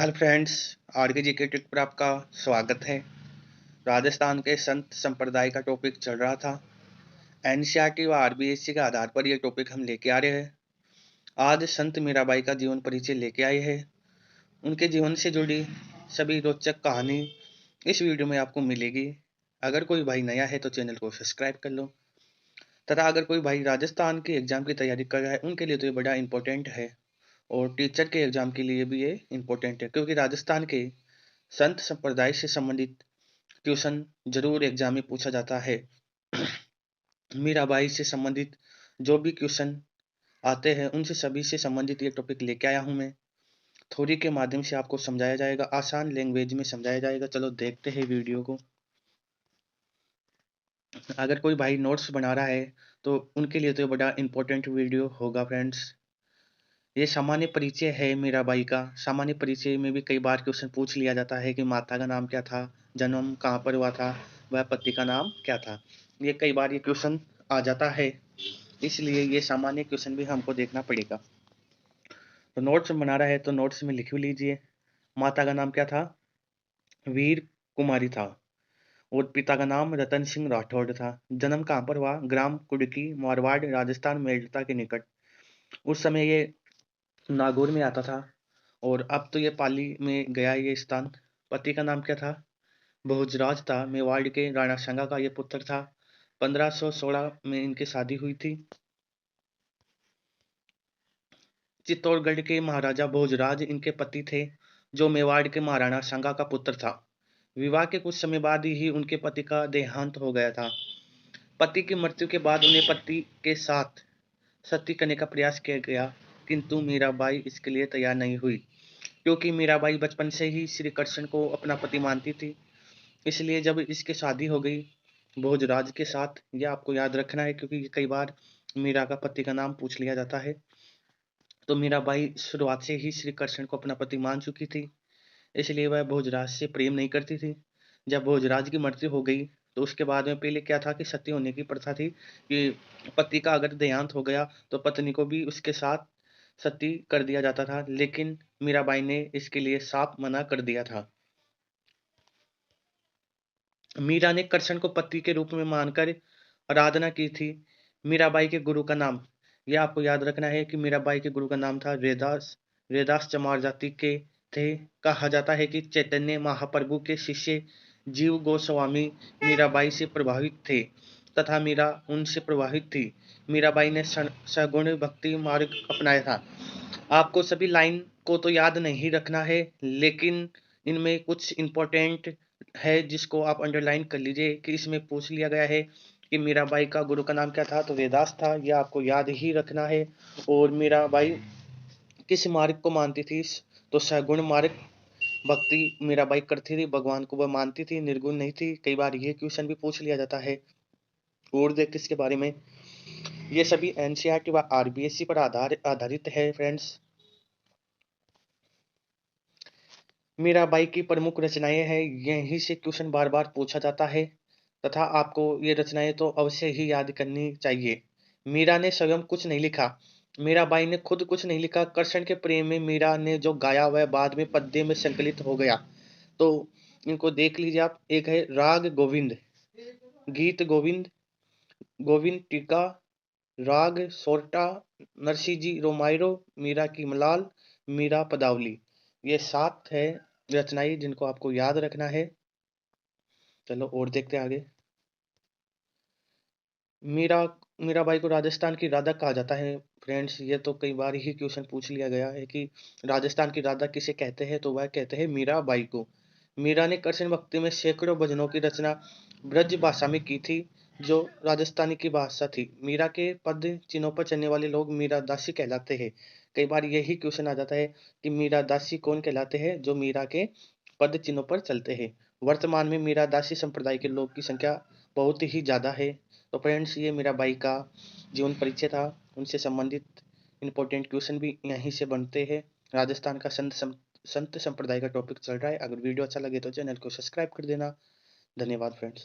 Hello friends, are के जी के trick पर आपका स्वागत है। राजस्थान के संत संप्रदाय का टॉपिक चल रहा था। एनसीईआरटी व आरबीएससी के आधार पर यह टॉपिक हम लेके आ रहे हैं। आज संत मीराबाई का जीवन परिचय लेके आए हैं। उनके जीवन से जुड़ी सभी रोचक कहानी इस वीडियो में आपको मिलेगी। अगर कोई भाई नया है तो चैनल को सब्सक्राइब कर लो, तथा अगर कोई भाई राजस्थान के एग्जाम की तैयारी कर रहा है उनके लिए तो ये बड़ा इंपॉर्टेंट है, और टीचर के एग्जाम के लिए भी ये इंपॉर्टेंट है, क्योंकि राजस्थान के संत संप्रदाय से संबंधित क्वेश्चन जरूर एग्जाम में पूछा जाता है। मीराबाई से संबंधित जो भी क्वेश्चन आते हैं उनसे सभी से संबंधित ये टॉपिक लेके आया हूं मैं। थ्योरी के माध्यम से आपको समझाया जाएगा, आसान लैंग्वेज में समझाया जाएगा। चलो देखते हैं वीडियो को। अगर कोई भाई नोट्स बना रहा है तो उनके लिए तो बड़ा इंपॉर्टेंट वीडियो होगा फ्रेंड्स। ये सामान्य परिचय है मीराबाई का। सामान्य परिचय में भी कई बार क्वेश्चन पूछ लिया जाता है कि माता का नाम क्या था, जन्म कहाँ पर हुआ था, वह पति का नाम क्या था। ये कई बार ये क्वेश्चन आ जाता है, इसलिए ये सामान्य क्वेश्चन भी हमको देखना पड़ेगा। तो नोट्स बना रहा है तो नोट्स में लिख लीजिए। माता का नाम क्या था? वीर कुमारी था। और पिता का नाम रतन सिंह राठौड़ था। जन्म कहाँ पर हुआ? ग्राम कुडकी, मारवाड़, राजस्थान, मेड़ता के निकट। उस समय ये नागौर में आता था, और अब तो ये पाली में गया ये स्थान। पति का नाम क्या था? भोजराज था। मेवाड़ के राणा सांगा का ये पुत्र था। 1516 में इनकी शादी हुई थी। चित्तौड़गढ़ के महाराजा भोजराज इनके पति थे, जो मेवाड़ के महाराणा सांगा का पुत्र था। विवाह के कुछ समय बाद ही उनके पति का देहांत हो गया था। पति की मृत्यु के बाद उन्हें पति के साथ सती करने का प्रयास किया गया, किंतु मीराबाई इसके लिए तैयार नहीं हुई, क्योंकि मीराबाई बचपन से ही श्री कृष्ण को अपना पति मानती थी। इसलिए जब इसकी शादी हो गई भोजराज के साथ, यह आपको याद रखना है, क्योंकि कई बार मीरा का पति का नाम पूछ लिया जाता है। तो मीराबाई शुरुआत से ही श्री कृष्ण को अपना पति मान चुकी थी, इसलिए वह भोजराज से प्रेम नहीं करती थी। जब भोजराज की मृत्यु हो गई तो उसके बाद में पहले क्या था कि सती होने की प्रथा थी, कि पति का अगर देहांत हो गया तो पत्नी को भी उसके साथ सती कर दिया जाता था, लेकिन मीराबाई ने इसके लिए साफ मना कर दिया था। मीरा ने कृष्ण को पति के रूप में मानकर आराधना की थी। मीराबाई के गुरु का नाम, यह आपको याद रखना है कि मीराबाई के गुरु का नाम था रैदास। रैदास चमार जाति के थे। कहा जाता है कि चैतन्य महाप्रभु के शिष्य जीव गोस्वामी मीराबाई से प्रभावित थे, तथा मीरा उनसे प्रभावित थी। मीराबाई ने सगुण भक्ति मार्ग अपनाया था। आपको सभी लाइन को तो याद नहीं रखना है, लेकिन इनमें कुछ इंपॉर्टेंट है जिसको आप अंडरलाइन कर लीजिए, कि इसमें पूछ लिया गया है कि मीराबाई का गुरु का नाम क्या था, तो वेदास था। यह आपको याद ही रखना है। और मीराबाई किस मार्ग को मानती थी? तो सगुण मार्ग भक्ति मीराबाई करती थी, भगवान को वह मानती थी, निर्गुण नहीं थी। कई बार ये क्वेश्चन भी पूछ लिया जाता है। और देख इसके बारे में, ये सभी एनसीईआरटी व आरबीएससी पर आधारित है फ्रेंड्स। मीराबाई की प्रमुख रचनाएं हैं, यहीं से क्वेश्चन बार बार पूछा जाता है, तथा आपको ये रचनाएं तो अवश्य ही याद करनी चाहिए। मीरा ने स्वयं कुछ नहीं लिखा। मीराबाई ने खुद कुछ नहीं लिखा। कृष्ण के प्रेम में मीरा ने जो गाया वह बाद में पद्य में संकलित हो गया। तो इनको देख लीजिए आप। एक है राग गोविंद, गीत गोविंद, गोविंद टीका, राग सोरठा, नरसिंह जी रोमायरो, मीरा की मलाल, मीरा पदावली। ये 7 है रचनाएं जिनको आपको याद रखना है। चलो और देखते हैं आगे। मीरा मीराबाई को राजस्थान की राधा कहा जाता है फ्रेंड्स। ये तो कई बार ही क्वेश्चन पूछ लिया गया है कि राजस्थान की राधा किसे कहते हैं, तो वह कहते हैं मीराबाई को। मीरा ने कृष्ण भक्ति में सैकड़ों भजनों की रचना ब्रज भाषा में की थी, जो राजस्थानी की भाषा थी। मीरा के पद चिन्हों पर चलने वाले लोग मीरा दासी कहलाते हैं। कई बार यही क्वेश्चन आ जाता है कि मीरा दासी कौन कहलाते हैं? जो मीरा के पद चिन्हों पर चलते हैं। वर्तमान में मीरा दासी संप्रदाय के लोग की संख्या बहुत ही ज्यादा है। तो फ्रेंड्स, ये मीराबाई का जीवन परिचय था। उनसे संबंधित इंपॉर्टेंट क्वेश्चन भी यहीं से बनते हैं। राजस्थान का संत संप्रदाय का टॉपिक चल रहा है। अगर वीडियो अच्छा लगे तो चैनल को सब्सक्राइब कर देना। धन्यवाद फ्रेंड्स।